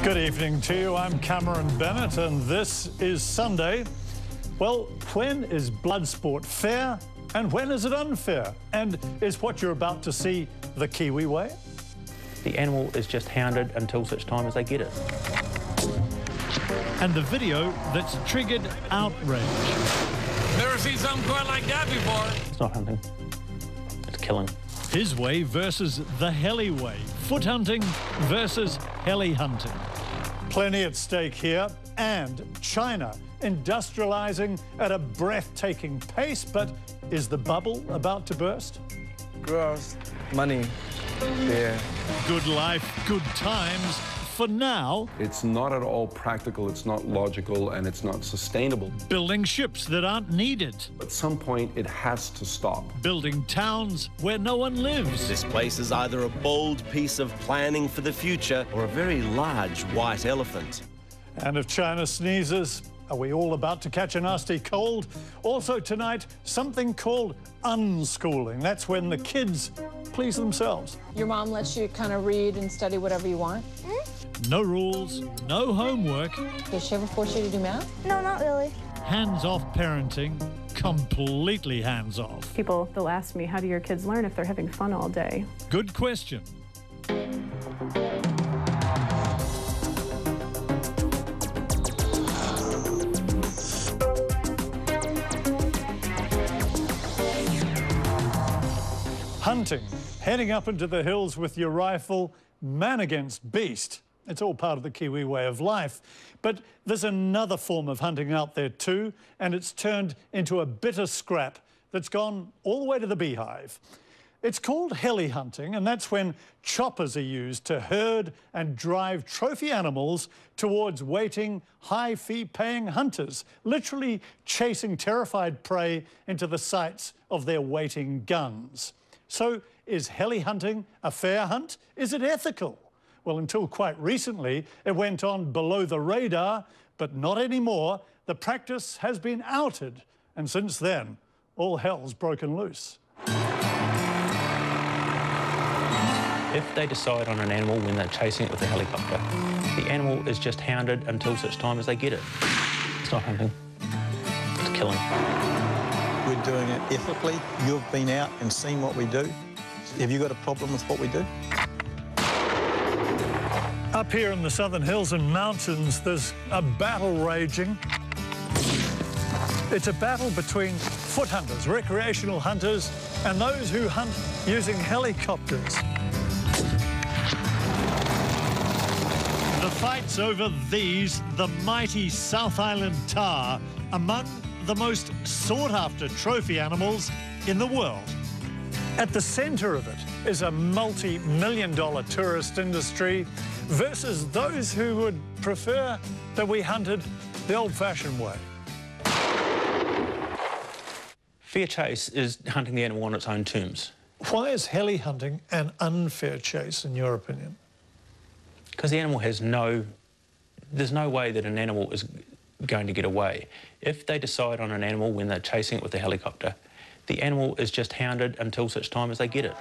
Good evening to you. I'm Cameron Bennet, and this is Sunday. Well, when is blood sport fair and when is it unfair? And is what you're about to see the Kiwi way? The animal is just hounded until such time as they get it. And the video that's triggered outrage. Never seen something quite like that before. It's not hunting, it's killing. His way versus the heli way. Foot hunting versus heli hunting. Plenty at stake here, and China industrializing at a breathtaking pace, but is the bubble about to burst? Girls, money, yeah. Good life, good times. For now, it's not at all practical, it's not logical, and it's not sustainable. Building ships that aren't needed. At some point, it has to stop. Building towns where no one lives. This place is either a bold piece of planning for the future or a very large white elephant. And if China sneezes, are we all about to catch a nasty cold? Also tonight, something called unschooling. That's when the kids please themselves. Your mom lets you kind of read and study whatever you want? No rules, no homework. Does she ever force you to do math? No, not really. Hands-off parenting, completely hands-off. People, they'll ask me, how do your kids learn if they're having fun all day? Good question. Hunting, heading up into the hills with your rifle, man against beast. It's all part of the Kiwi way of life. But there's another form of hunting out there too, and it's turned into a bitter scrap that's gone all the way to the beehive. It's called heli hunting, and that's when choppers are used to herd and drive trophy animals towards waiting, high fee-paying hunters, literally chasing terrified prey into the sights of their waiting guns. So is heli hunting a fair hunt? Is it ethical? Well, until quite recently, it went on below the radar, but not anymore. The practice has been outed, and since then, all hell's broken loose. If they decide on an animal when they're chasing it with a helicopter, the animal is just hounded until such time as they get it. It's not hunting, it's killing. We're doing it ethically. You've been out and seen what we do. Have you got a problem with what we do? Up here in the Southern Hills and Mountains, there's a battle raging. It's a battle between foot hunters, recreational hunters, and those who hunt using helicopters. The fight's over these, the mighty South Island tahr, among the most sought-after trophy animals in the world. At the centre of it is a multi-million-dollar tourist industry versus those who would prefer that we hunted the old-fashioned way. Fair chase is hunting the animal on its own terms. Why is heli hunting an unfair chase, in your opinion? Because the animal has there's no way that an animal is going to get away. If they decide on an animal when they're chasing it with a helicopter, the animal is just hounded until such time as they get it.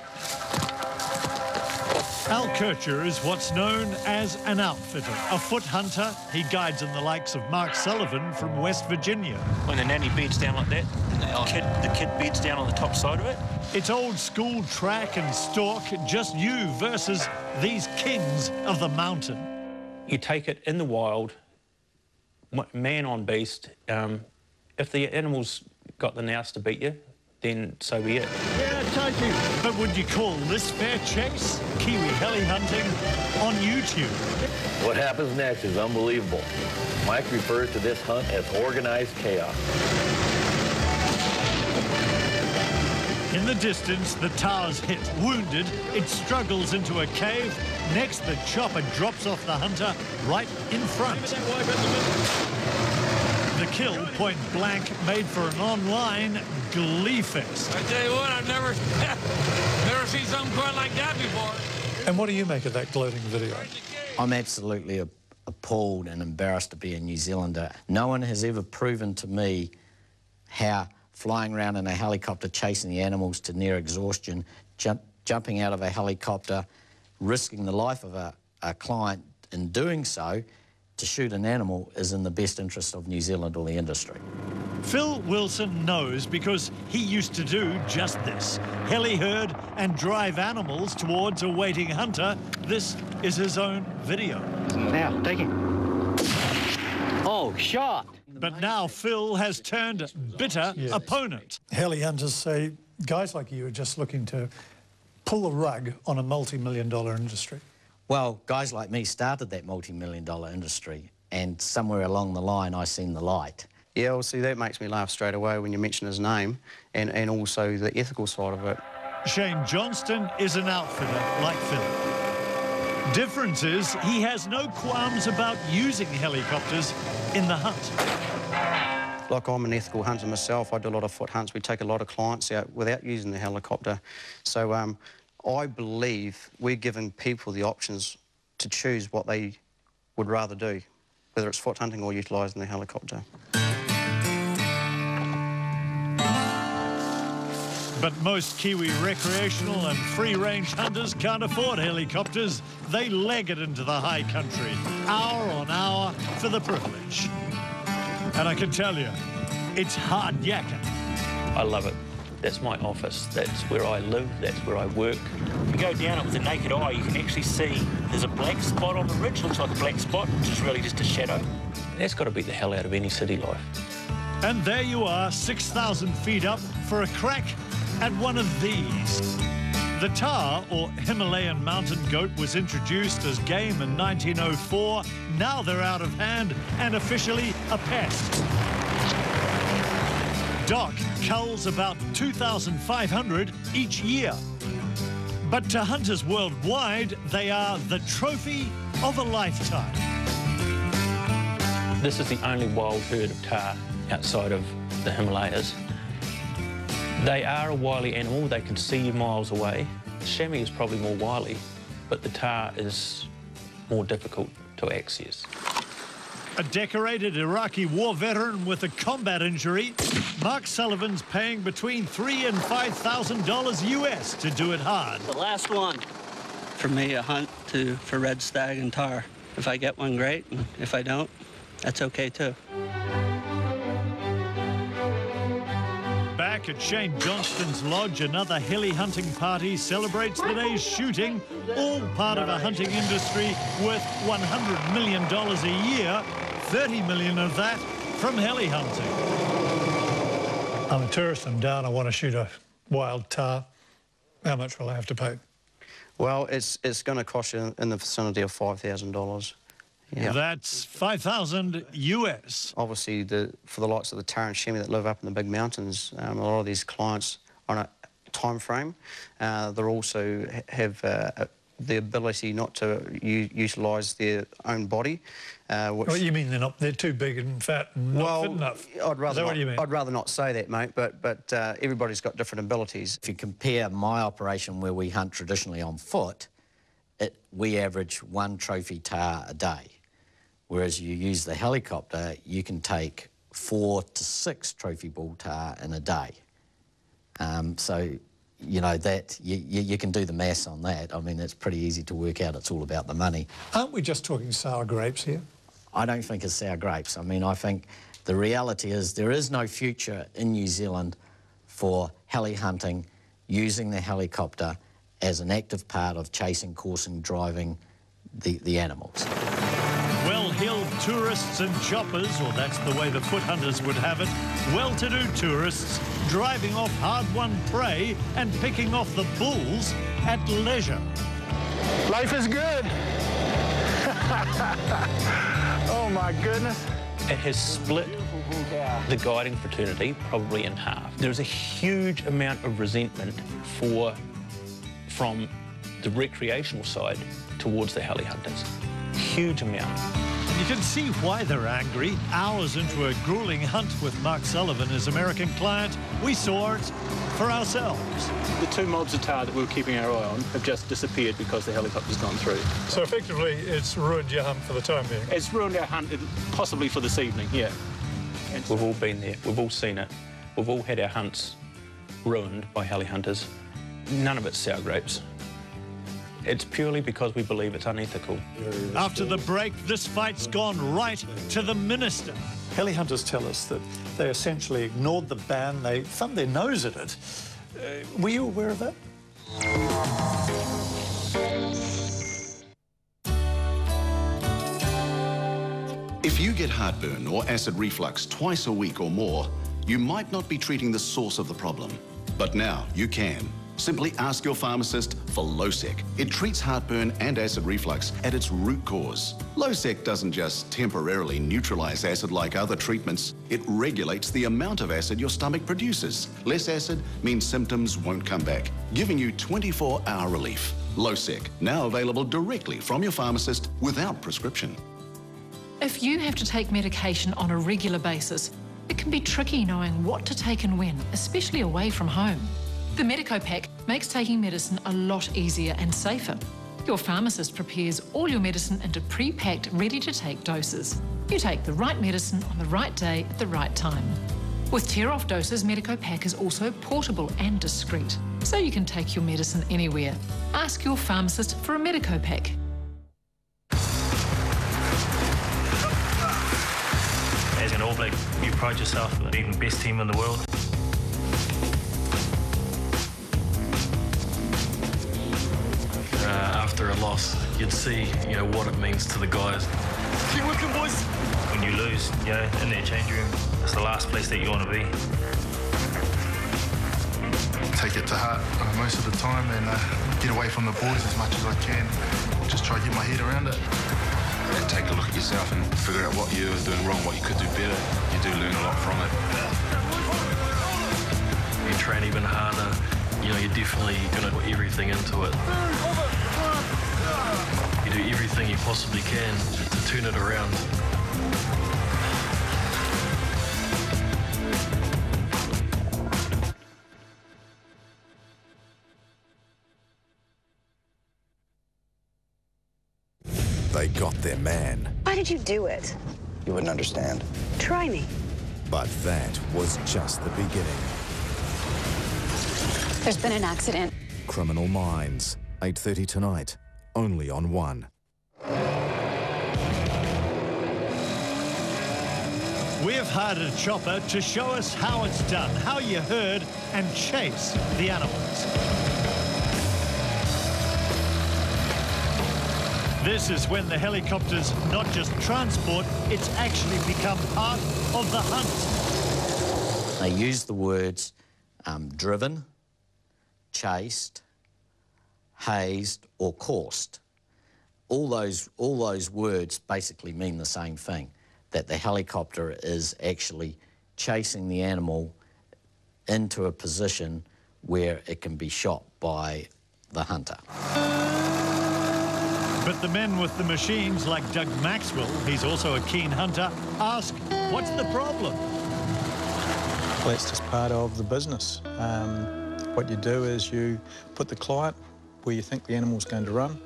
Al Kircher is what's known as an outfitter, a foot hunter. He guides in the likes of Mark Sullivan from West Virginia. When the nanny beds down like that, the kid beds down on the top side of it. It's old school track and stalk, just you versus these kings of the mountain. You take it in the wild, man on beast. If the animal's got the nous to beat you, then so be it. Yeah, totally. But would you call this fair chase? Kiwi heli hunting on YouTube. What happens next is unbelievable. Mike refers to this hunt as organized chaos. In the distance, the tahr's hit. Wounded, it struggles into a cave. Next, the chopper drops off the hunter right in front. The kill, point blank, made for an online glee fest. I tell you what, I've never seen something quite like that before. And what do you make of that gloating video? I'm absolutely appalled and embarrassed to be a New Zealander. No one has ever proven to me how flying around in a helicopter chasing the animals to near exhaustion, jumping out of a helicopter, risking the life of a client in doing so, to shoot an animal is in the best interest of New Zealand or the industry. Phil Wilson knows because he used to do just this. Heli-herd and drive animals towards a waiting hunter. This is his own video. Now, take him. Oh, shot! But now Phil has turned bitter opponent. Heli hunters say guys like you are just looking to pull the rug on a multi-million-dollar industry. Well, guys like me started that multi-million-dollar industry, and somewhere along the line I seen the light. Yeah, well, see, that makes me laugh straight away when you mention his name and also the ethical side of it. Shane Johnston is an outfitter like Phil. Difference is he has no qualms about using helicopters in the hunt. Like, I'm an ethical hunter myself. I do a lot of foot hunts. We take a lot of clients out without using the helicopter. So I believe we're giving people the options to choose what they would rather do, whether it's foot hunting or utilising the helicopter. But most Kiwi recreational and free-range hunters can't afford helicopters. They leg it into the high country, hour on hour, for the privilege. And I can tell you, it's hard yakking. I love it. That's my office. That's where I live. That's where I work. If you go down it with the naked eye, you can actually see there's a black spot on the ridge. Looks like a black spot, which is really just a shadow. That's got to beat the hell out of any city life. And there you are, 6,000 feet up for a crack at one of these. The tahr, or Himalayan mountain goat, was introduced as game in 1904. Now they're out of hand and officially a pest. Doc culls about 2,500 each year. But to hunters worldwide, they are the trophy of a lifetime. This is the only wild herd of tahr outside of the Himalayas. They are a wily animal. They can see you miles away. The chamois is probably more wily, but the tahr is more difficult to access. A decorated Iraqi war veteran with a combat injury, Mark Sullivan's paying between $3,000 and $5,000 US to do it hard. The last one. For me, a hunt for red stag and tahr. If I get one, great. And if I don't, that's okay too. Back at Shane Johnston's lodge, another heli hunting party celebrates the day's shooting, all part of a hunting industry worth $100 million a year, 30 million of that from heli hunting. I'm a tourist, I'm down, I want to shoot a wild tahr. How much will I have to pay? Well, it's going to cost you in the vicinity of $5,000. Yeah. That's 5,000 US. Obviously, for the likes of the tahr and chamois that live up in the big mountains, a lot of these clients on a time frame, they also have the ability not to utilise their own body. What you mean they're too big and fat and not fit enough? I'd rather Is that not, what you mean? I'd rather not say that, mate, but everybody's got different abilities. If you compare my operation where we hunt traditionally on foot, we average 1 trophy tahr a day. Whereas you use the helicopter, you can take 4 to 6 trophy bull tahr in a day. So, you know, that you can do the maths on that. I mean, it's pretty easy to work out. It's all about the money. Aren't we just talking sour grapes here? I don't think it's sour grapes. I mean, I think the reality is there is no future in New Zealand for heli hunting using the helicopter as an active part of chasing, coursing, driving the animals. Well-heeled tourists and choppers, or that's the way the foot hunters would have it, well-to-do tourists driving off hard-won prey and picking off the bulls at leisure. Life is good. Oh, my goodness. It has split the guiding fraternity probably in half. There's a huge amount of resentment from the recreational side towards the heli hunters. Huge amount. And you can see why they're angry. Hours into a grueling hunt with Mark Sullivan, his American client, we saw it for ourselves. The 2 mobs of tahr that we were keeping our eye on have just disappeared because the helicopter's gone through. So effectively, it's ruined your hunt for the time being? It's ruined our hunt, possibly for this evening, yeah. We've all been there. We've all seen it. We've all had our hunts ruined by heli hunters. None of it's sour grapes. It's purely because we believe it's unethical. After the break, this fight's gone right to the minister. Heli hunters tell us that they essentially ignored the ban. They thumbed their nose at it. Were you aware of that? If you get heartburn or acid reflux twice a week or more, you might not be treating the source of the problem. But now you can. Simply ask your pharmacist for Losec. It treats heartburn and acid reflux at its root cause. Losec doesn't just temporarily neutralize acid like other treatments. It regulates the amount of acid your stomach produces. Less acid means symptoms won't come back, giving you 24-hour relief. Losec, now available directly from your pharmacist without prescription. If you have to take medication on a regular basis, it can be tricky knowing what to take and when, especially away from home. The Medico Pack makes taking medicine a lot easier and safer. Your pharmacist prepares all your medicine into pre-packed, ready-to-take doses. You take the right medicine on the right day at the right time. With tear-off doses, Medico Pack is also portable and discreet, so you can take your medicine anywhere. Ask your pharmacist for a Medico Pack. As an All Black, you pride yourself on being the best team in the world. After a loss, you'd see, what it means to the guys. Keep working, boys. When you lose, in that change room, it's the last place that you want to be. Take it to heart most of the time and get away from the boys as much as I can. Just try to get my head around it. And take a look at yourself and figure out what you were doing wrong, what you could do better. You do learn a lot from it. You train even harder. You're definitely going to put everything into it. You do everything you possibly can to turn it around. They got their man. Why did you do it? You wouldn't understand. Try me. But that was just the beginning. There's been an accident. Criminal Minds, 8:30 tonight, only on One. We have hired a chopper to show us how it's done, how you herd and chase the animals. This is when the helicopter's not just transport, it's actually become part of the hunt. They use the words driven, chased, hazed or coursed. All those words basically mean the same thing, that the helicopter is actually chasing the animal into a position where it can be shot by the hunter. But the men with the machines, like Doug Maxwell, he's also a keen hunter, ask, what's the problem? Well, that's just part of the business. What you do is you put the client where you think the animal's going to run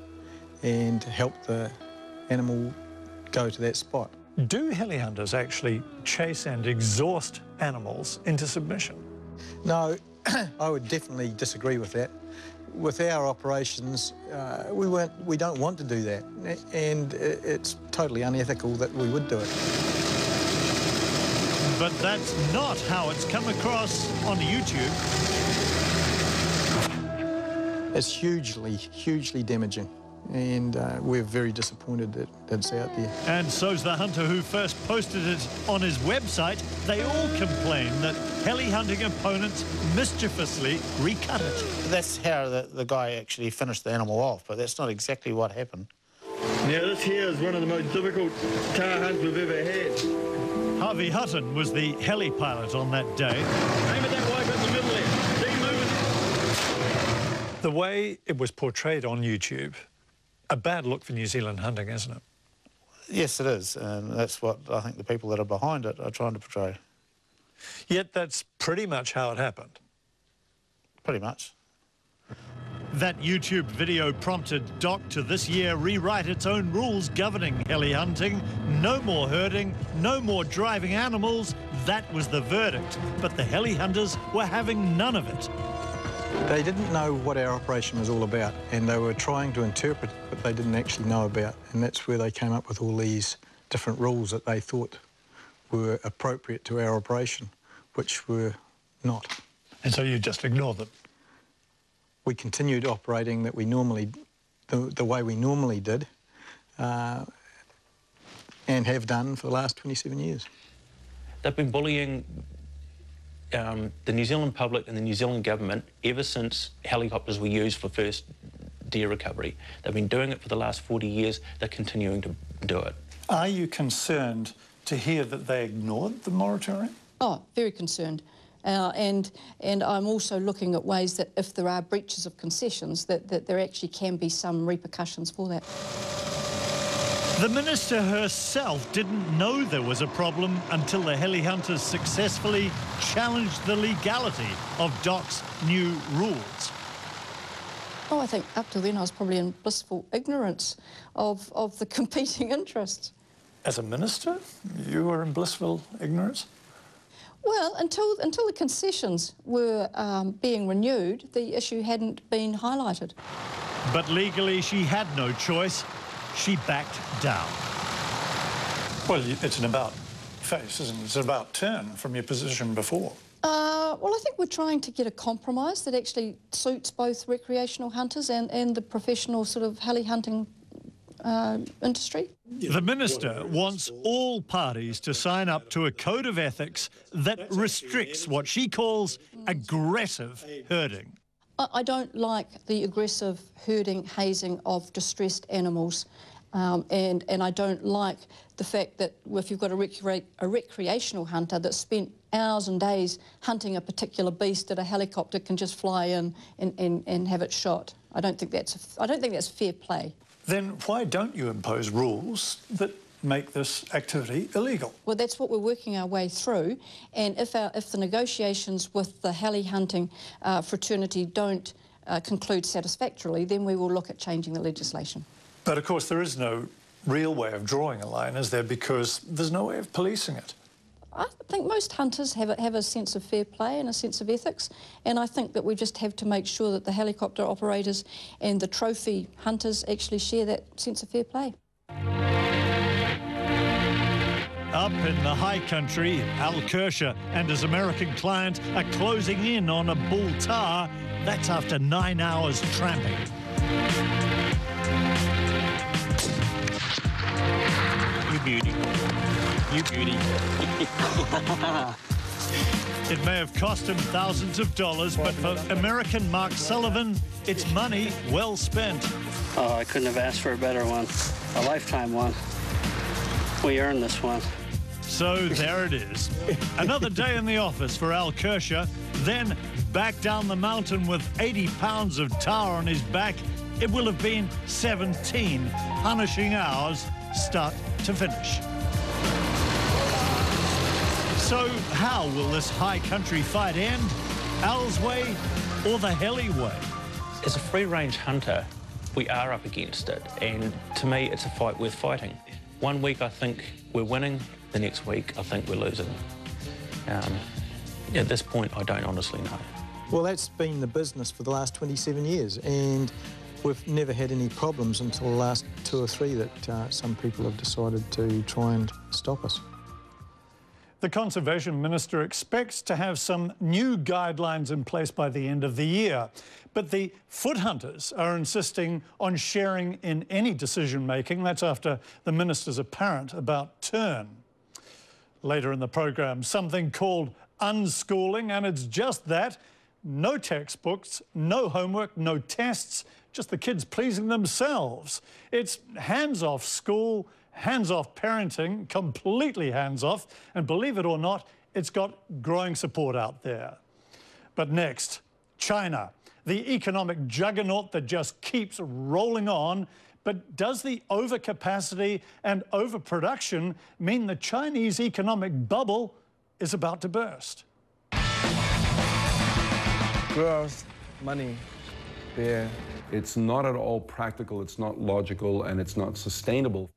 and help the animal go to that spot. Do heli hunters actually chase and exhaust animals into submission? No, I would definitely disagree with that. With our operations, we don't want to do that, and it's totally unethical that we would do it. But that's not how it's come across on YouTube. It's hugely damaging, and we're very disappointed that it's out there. And so's the hunter who first posted it on his website. They all complain that heli hunting opponents mischievously recut it. That's how the guy actually finished the animal off, but that's not exactly what happened. Now, this here is one of the most difficult tar hunts we've ever had. Harvey Hutton was the heli pilot on that day. Aim at that wipe in the middle there. Keep moving. The way it was portrayed on YouTube, a bad look for New Zealand hunting, isn't it? Yes, it is. That's what I think the people that are behind it are trying to portray. Yet that's pretty much how it happened. Pretty much. That YouTube video prompted DOC to this year rewrite its own rules governing heli hunting. No more herding, no more driving animals. That was the verdict. But the heli hunters were having none of it. They didn't know what our operation was all about, and they were trying to interpret what they didn't actually know about, and that's where they came up with all these different rules that they thought were appropriate to our operation, which were not. And so you just ignored them? We continued operating that we normally, the way we normally did, and have done for the last 27 years. They've been bullying the New Zealand public and the New Zealand government ever since helicopters were used for first deer recovery. They've been doing it for the last 40 years. They're continuing to do it. Are you concerned to hear that they ignored the moratorium? Oh, very concerned. And I'm also looking at ways that if there are breaches of concessions, that there actually can be some repercussions for that. The Minister herself didn't know there was a problem until the heli hunters successfully challenged the legality of DOC's new rules. Oh, I think up till then I was probably in blissful ignorance of the competing interests. As a minister, you were in blissful ignorance? Well, until the concessions were being renewed, the issue hadn't been highlighted. But legally, she had no choice. She backed down. Well, it's an about-face, isn't it? It's an about-turn from your position before. Well, I think we're trying to get a compromise that actually suits both recreational hunters and the professional sort of heli hunting industry. The Minister wants all parties to sign up to a code of ethics that restricts what she calls aggressive herding. I don't like the aggressive herding, hazing of distressed animals, and I don't like the fact that if you've got a recreational hunter that spent hours and days hunting a particular beast, that a helicopter can just fly in and have it shot. I don't think that's fair play. Then why don't you impose rules that make this activity illegal? Well, that's what we're working our way through, and if the negotiations with the heli hunting fraternity don't conclude satisfactorily, then we will look at changing the legislation. But of course there is no real way of drawing a line, is there, because there's no way of policing it? I think most hunters have a sense of fair play and a sense of ethics, and I think that we just have to make sure that the helicopter operators and the trophy hunters actually share that sense of fair play. Up in the high country, Al Kershaw and his American client are closing in on a bull tar. That's after 9 hours tramping. You beauty. You beauty. It may have cost him thousands of dollars, but for American Mark Sullivan, it's money well spent. Oh, I couldn't have asked for a better one. A lifetime one. We earned this one. So there it is. Another day in the office for Al Kershaw, then back down the mountain with 80 pounds of tar on his back. It will have been 17 punishing hours, start to finish. So how will this high country fight end? Al's way or the heli way? As a free-range hunter, we are up against it, and to me it's a fight worth fighting. One week I think we're winning, the next week I think we're losing. At this point I don't honestly know. Well, that's been the business for the last 27 years, and we've never had any problems until the last 2 or 3 that some people have decided to try and stop us. The Conservation Minister expects to have some new guidelines in place by the end of the year. But the foot hunters are insisting on sharing in any decision-making. That's after the Minister's apparent about turn. Later in the programme, something called unschooling, and it's just that. No textbooks, no homework, no tests, just the kids pleasing themselves. It's hands-off school, hands-off parenting, completely hands-off, and believe it or not, it's got growing support out there. But next, China, the economic juggernaut that just keeps rolling on. But does the overcapacity and overproduction mean the Chinese economic bubble is about to burst? Growth, money, beer. It's not at all practical, it's not logical, and it's not sustainable.